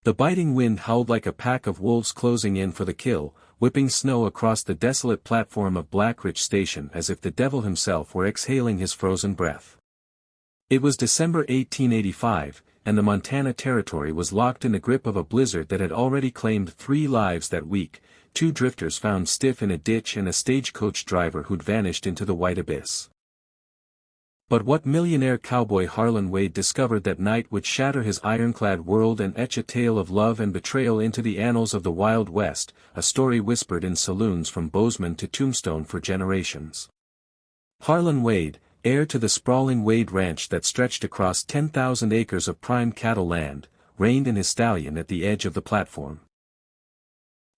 The biting wind howled like a pack of wolves closing in for the kill, whipping snow across the desolate platform of Blackridge Station as if the devil himself were exhaling his frozen breath. It was December 1885, and the Montana Territory was locked in the grip of a blizzard that had already claimed 3 lives that week, 2 drifters found stiff in a ditch and a stagecoach driver who'd vanished into the white abyss. But what millionaire cowboy Harlan Wade discovered that night would shatter his ironclad world and etch a tale of love and betrayal into the annals of the Wild West, a story whispered in saloons from Bozeman to Tombstone for generations. Harlan Wade, heir to the sprawling Wade Ranch that stretched across 10,000 acres of prime cattle land, reined in his stallion at the edge of the platform.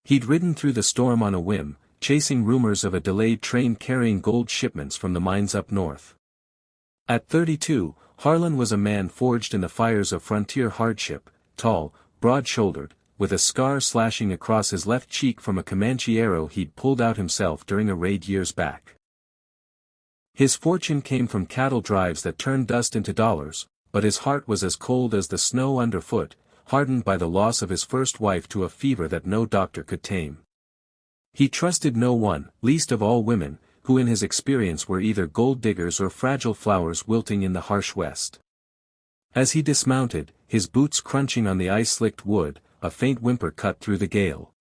He'd ridden through the storm on a whim, chasing rumors of a delayed train carrying gold shipments from the mines up north. At 32, Harlan was a man forged in the fires of frontier hardship, tall, broad-shouldered, with a scar slashing across his left cheek from a Comanche arrow he'd pulled out himself during a raid years back. His fortune came from cattle drives that turned dust into dollars, but his heart was as cold as the snow underfoot, hardened by the loss of his first wife to a fever that no doctor could tame. He trusted no one, least of all women, who in his experience were either gold diggers or fragile flowers wilting in the harsh west. As he dismounted, his boots crunching on the ice-slicked wood, a faint whimper cut through the gale.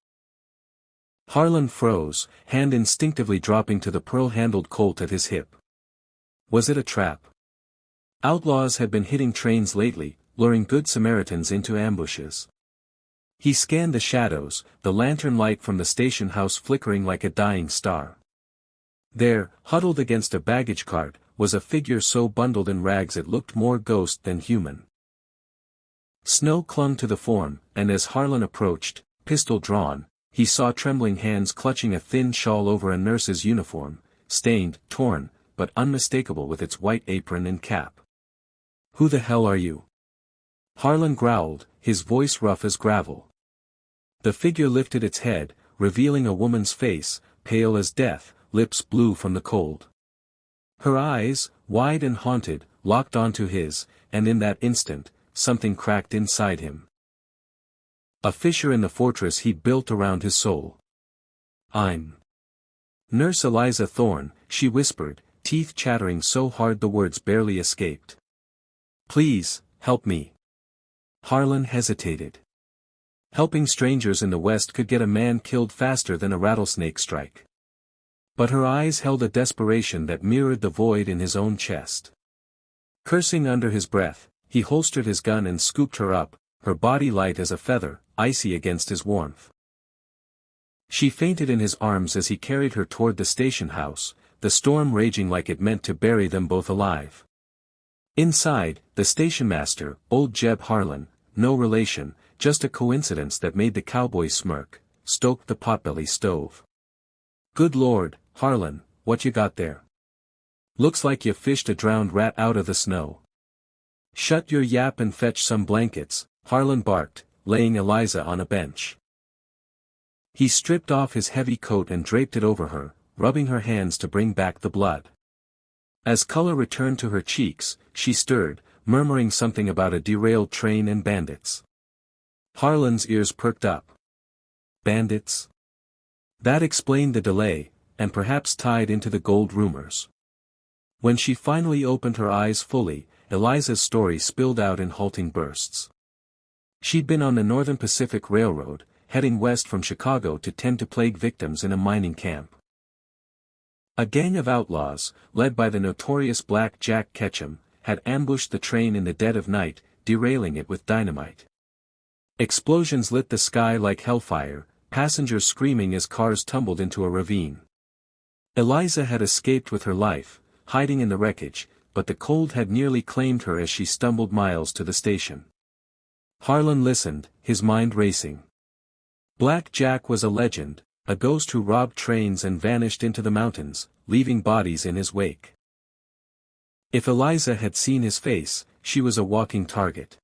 Harlan froze, hand instinctively dropping to the pearl-handled Colt at his hip. Was it a trap? Outlaws had been hitting trains lately, luring good Samaritans into ambushes. He scanned the shadows, the lantern light from the station house flickering like a dying star. There, huddled against a baggage cart, was a figure so bundled in rags it looked more ghost than human. Snow clung to the form, and as Harlan approached, pistol drawn, he saw trembling hands clutching a thin shawl over a nurse's uniform, stained, torn, but unmistakable with its white apron and cap. "Who the hell are you?" Harlan growled, his voice rough as gravel. The figure lifted its head, revealing a woman's face, pale as death, lips blue from the cold. Her eyes, wide and haunted, locked onto his, and in that instant, something cracked inside him. A fissure in the fortress he'd built around his soul. "I'm Nurse Eliza Thorne," she whispered, teeth chattering so hard the words barely escaped. "Please, help me." Harlan hesitated. Helping strangers in the West could get a man killed faster than a rattlesnake strike. But her eyes held a desperation that mirrored the void in his own chest. Cursing under his breath, he holstered his gun and scooped her up, her body light as a feather, icy against his warmth. She fainted in his arms as he carried her toward the station house, the storm raging like it meant to bury them both alive. Inside, the stationmaster, old Jeb Harlan, no relation, just a coincidence that made the cowboy smirk, stoked the potbelly stove. "Good Lord, Harlan, what you got there? Looks like you fished a drowned rat out of the snow." "Shut your yap and fetch some blankets," Harlan barked, laying Eliza on a bench. He stripped off his heavy coat and draped it over her, rubbing her hands to bring back the blood. As color returned to her cheeks, she stirred, murmuring something about a derailed train and bandits. Harlan's ears perked up. Bandits? That explained the delay, and perhaps tied into the gold rumors. When she finally opened her eyes fully, Eliza's story spilled out in halting bursts. She'd been on the Northern Pacific Railroad, heading west from Chicago to tend to plague victims in a mining camp. A gang of outlaws, led by the notorious Black Jack Ketchum, had ambushed the train in the dead of night, derailing it with dynamite. Explosions lit the sky like hellfire, passengers screaming as cars tumbled into a ravine. Eliza had escaped with her life, hiding in the wreckage, but the cold had nearly claimed her as she stumbled miles to the station. Harlan listened, his mind racing. Black Jack was a legend, a ghost who robbed trains and vanished into the mountains, leaving bodies in his wake. If Eliza had seen his face, she was a walking target.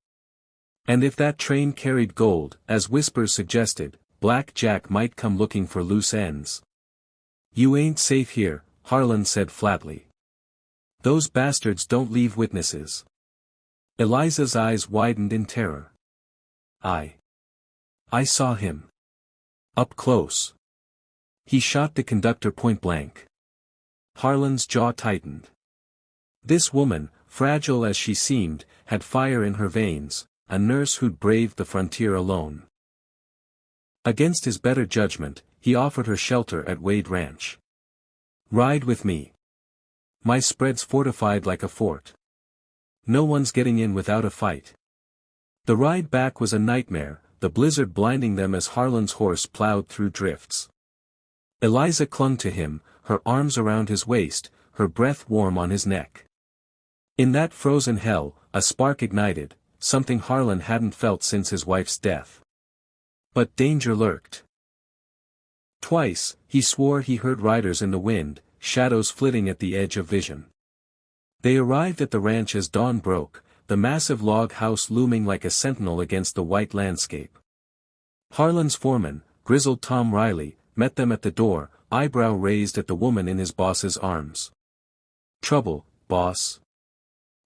And if that train carried gold, as whispers suggested, Black Jack might come looking for loose ends. "You ain't safe here," Harlan said flatly. "Those bastards don't leave witnesses." Eliza's eyes widened in terror. I saw him. Up close. He shot the conductor point blank. Harlan's jaw tightened. This woman, fragile as she seemed, had fire in her veins, a nurse who'd braved the frontier alone. Against his better judgment, he offered her shelter at Wade Ranch. Ride with me. My spread's fortified like a fort. No one's getting in without a fight. The ride back was a nightmare, the blizzard blinding them as Harlan's horse plowed through drifts. Eliza clung to him, her arms around his waist, her breath warm on his neck. In that frozen hell, a spark ignited, something Harlan hadn't felt since his wife's death. But danger lurked. Twice, he swore he heard riders in the wind, shadows flitting at the edge of vision. They arrived at the ranch as dawn broke, the massive log house looming like a sentinel against the white landscape. Harlan's foreman, grizzled Tom Riley, met them at the door, eyebrow raised at the woman in his boss's arms. "Trouble, boss?"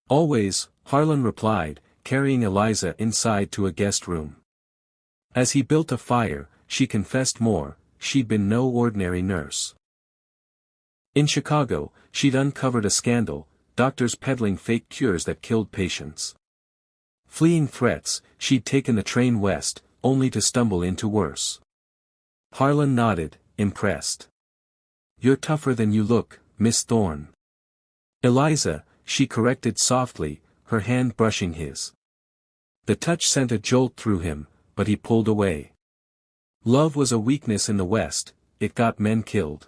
"Always," Harlan replied, carrying Eliza inside to a guest room. As he built a fire, she confessed more, she'd been no ordinary nurse. In Chicago, she'd uncovered a scandal, doctors peddling fake cures that killed patients. Fleeing threats, she'd taken the train west, only to stumble into worse. Harlan nodded, impressed. "You're tougher than you look, Miss Thorne." "Eliza," she corrected softly, her hand brushing his. The touch sent a jolt through him, but he pulled away. Love was a weakness in the West, it got men killed.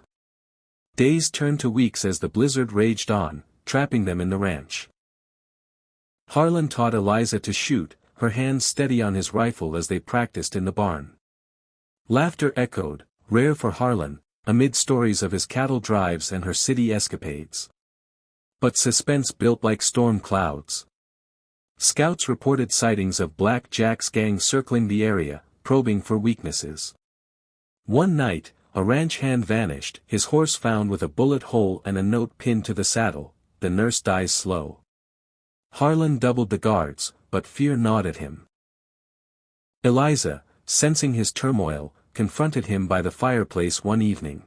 Days turned to weeks as the blizzard raged on, trapping them in the ranch. Harlan taught Eliza to shoot, her hands steady on his rifle as they practiced in the barn. Laughter echoed, rare for Harlan, amid stories of his cattle drives and her city escapades. But suspense built like storm clouds. Scouts reported sightings of Black Jack's gang circling the area, probing for weaknesses. One night, a ranch hand vanished, his horse found with a bullet hole and a note pinned to the saddle, "The nurse dies slow." Harlan doubled the guards, but fear gnawed at him. Eliza, sensing his turmoil, confronted him by the fireplace one evening.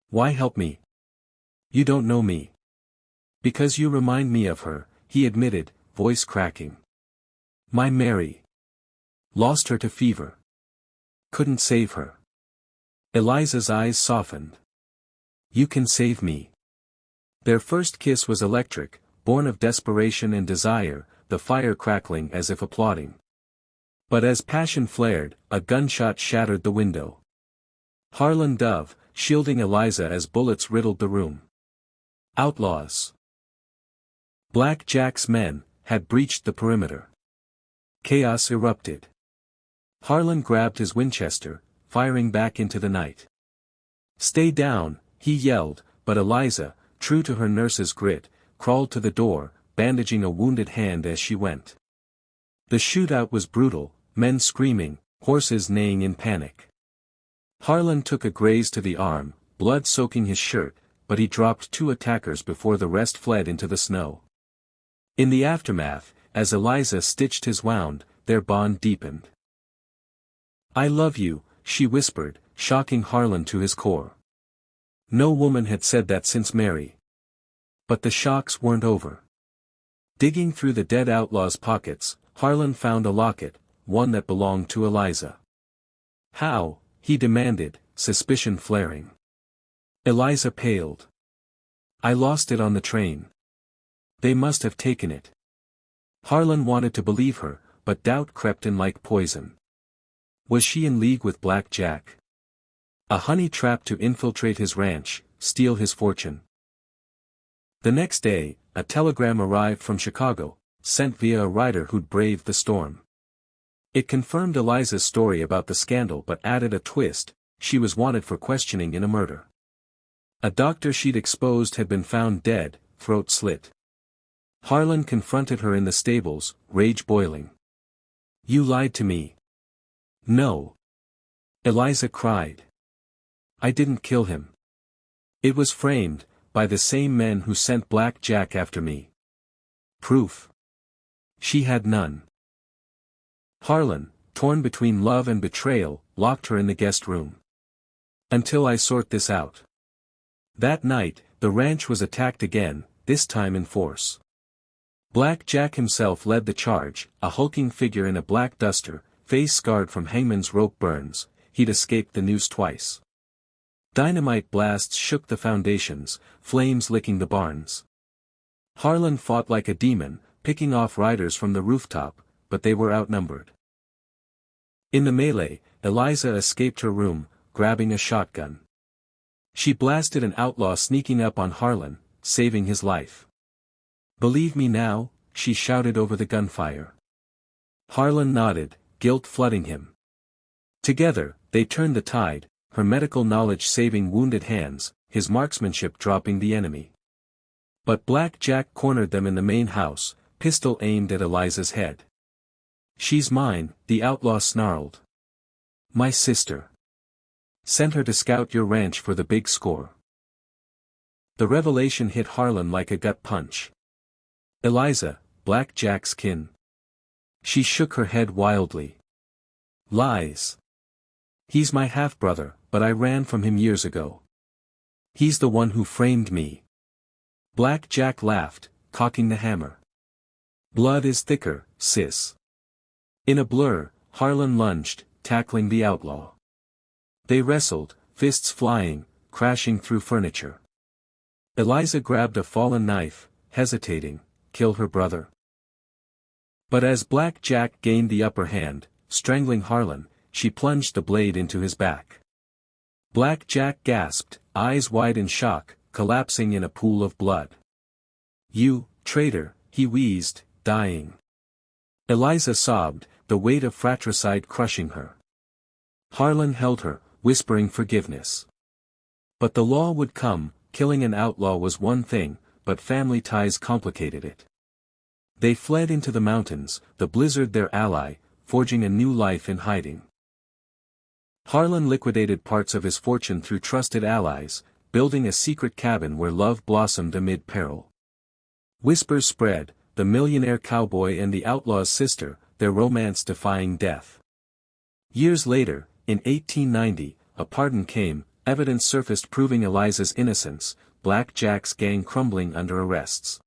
"Why help me? You don't know me." "Because you remind me of her," he admitted, voice cracking. "My Mary. Lost her to fever. Couldn't save her." Eliza's eyes softened. "You can save me." Their first kiss was electric, born of desperation and desire, the fire crackling as if applauding. But as passion flared, a gunshot shattered the window. Harlan dove, shielding Eliza as bullets riddled the room. Outlaws. Black Jack's men had breached the perimeter. Chaos erupted. Harlan grabbed his Winchester, firing back into the night. "Stay down," he yelled, but Eliza, true to her nurse's grit, crawled to the door, bandaging a wounded hand as she went. The shootout was brutal, men screaming, horses neighing in panic. Harlan took a graze to the arm, blood soaking his shirt, but he dropped 2 attackers before the rest fled into the snow. In the aftermath, as Eliza stitched his wound, their bond deepened. "I love you," she whispered, shocking Harlan to his core. No woman had said that since Mary. But the shocks weren't over. Digging through the dead outlaw's pockets, Harlan found a locket, one that belonged to Eliza. "How?" he demanded, suspicion flaring. Eliza paled. "I lost it on the train. They must have taken it." Harlan wanted to believe her, but doubt crept in like poison. Was she in league with Black Jack? A honey trap to infiltrate his ranch, steal his fortune? The next day, a telegram arrived from Chicago, sent via a rider who'd braved the storm. It confirmed Eliza's story about the scandal but added a twist: she was wanted for questioning in a murder. A doctor she'd exposed had been found dead, throat slit. Harlan confronted her in the stables, rage boiling. "You lied to me." "No." Eliza cried. "I didn't kill him. It was framed, by the same men who sent Black Jack after me." Proof. She had none. Harlan, torn between love and betrayal, locked her in the guest room. Until I sort this out. That night, the ranch was attacked again, this time in force. Black Jack himself led the charge, a hulking figure in a black duster, face scarred from hangman's rope burns. He'd escaped the noose twice. Dynamite blasts shook the foundations, flames licking the barns. Harlan fought like a demon, picking off riders from the rooftop, but they were outnumbered. In the melee, Eliza escaped her room, grabbing a shotgun. She blasted an outlaw sneaking up on Harlan, saving his life. "Believe me now," she shouted over the gunfire. Harlan nodded, guilt flooding him. Together, they turned the tide, her medical knowledge saving wounded hands, his marksmanship dropping the enemy. But Black Jack cornered them in the main house, pistol aimed at Eliza's head. "She's mine," the outlaw snarled. "My sister. Sent her to scout your ranch for the big score." The revelation hit Harlan like a gut punch. Eliza, Black Jack's kin. She shook her head wildly. "Lies. He's my half-brother, but I ran from him years ago. He's the one who framed me." Black Jack laughed, cocking the hammer. "Blood is thicker, sis." In a blur, Harlan lunged, tackling the outlaw. They wrestled, fists flying, crashing through furniture. Eliza grabbed a fallen knife, hesitating. Kill her brother? But as Black Jack gained the upper hand, strangling Harlan, she plunged the blade into his back. Black Jack gasped, eyes wide in shock, collapsing in a pool of blood. "You, traitor," he wheezed, dying. Eliza sobbed, the weight of fratricide crushing her. Harlan held her, whispering forgiveness. But the law would come. Killing an outlaw was one thing, but family ties complicated it. They fled into the mountains, the blizzard their ally, forging a new life in hiding. Harlan liquidated parts of his fortune through trusted allies, building a secret cabin where love blossomed amid peril. Whispers spread, the millionaire cowboy and the outlaw's sister, their romance defying death. Years later, in 1890, a pardon came, evidence surfaced proving Eliza's innocence, Black Jack's gang crumbling under arrests.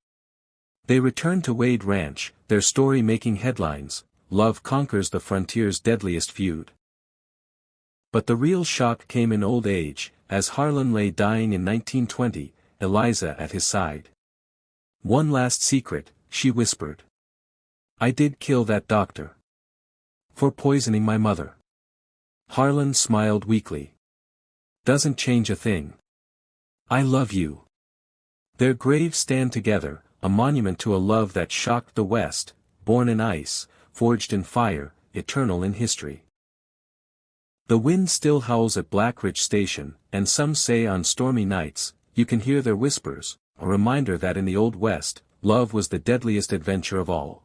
They returned to Wade Ranch, their story making headlines. Love conquers the frontier's deadliest feud. But the real shock came in old age, as Harlan lay dying in 1920, Eliza at his side. "One last secret," she whispered. "I did kill that doctor. For poisoning my mother." Harlan smiled weakly. "Doesn't change a thing. I love you." Their graves stand together, a monument to a love that shocked the West, born in ice, forged in fire, eternal in history. The wind still howls at Black Ridge Station, and some say on stormy nights, you can hear their whispers, a reminder that in the Old West, love was the deadliest adventure of all.